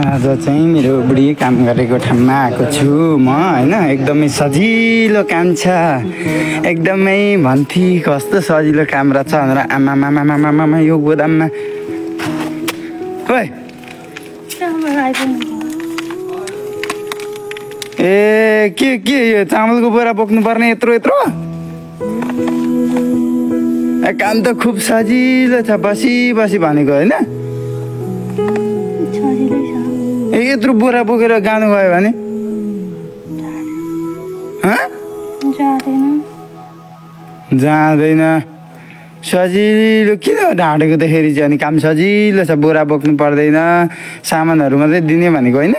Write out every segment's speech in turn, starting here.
आज चाहिँ मेरो बुढी काम गरेको ठाउँमा आएको छु म होइन। एकदमै सजिलो काम छ, एकदमै भन्थे कस्तो सजिलो काम रहेछ भनेर। आमामामामामा यो गोदाममा ओइ ए के यो चामलको बोरा बोक्नु पर्ने यत्रो काम त खुब सजिलो छ, बसी भनेको होइन। यत्रो बोरा बोकेर गानु गयो भने जाँदैन। सजिलो किन ढाँटेको त फेरि चाहिँ अनि काम सजिलो छ, बोरा बोक्नु पर्दैन, सामानहरू मात्रै दिने भनेको होइन।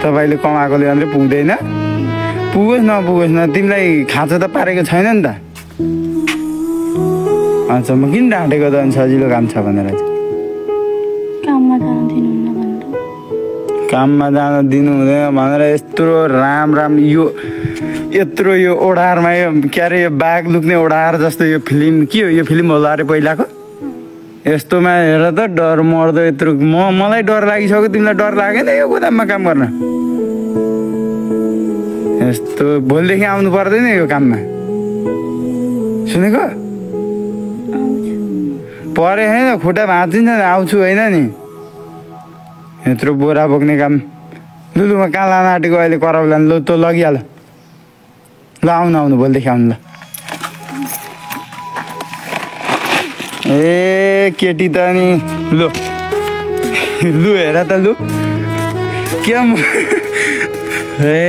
तपाईँले कमाएकोले मात्रै पुग्दैन, पुगोस् न तिमीलाई खाँचो त पारेको छैन नि त। अच्छा म किन ढाँटेको त अनि सजिलो काम छ भनेर चाहिँ। काममा जान दिनु हुँदैन भनेर यत्रो राम यो यत्रो यो ओढारमा यो के अरे यो बाघ लुक्ने ओढार जस्तो यो फिल्म के हो, यो फिल्म होला अरे पहिलाको। यस्तोमा हेर त डर मर्दो यत्रो। मलाई डर लागिसक्यो, तिमीलाई डर लागेन यो गोदाममा काम गर्न? यस्तो भोलिदेखि आउनु पर्दैन यो काममा, सुनेको? परे होइन खुट्टा भाँचिन्छ आउँछु होइन नि। यत्रो बोरा बोक्ने काम लुलुमा कहाँ लान आँटेको अहिले कराउला ल त लगिहाल। ल आउनु भोलिदेखि आउनु ल। ए केटी त नि लु हेर त लु क्या ए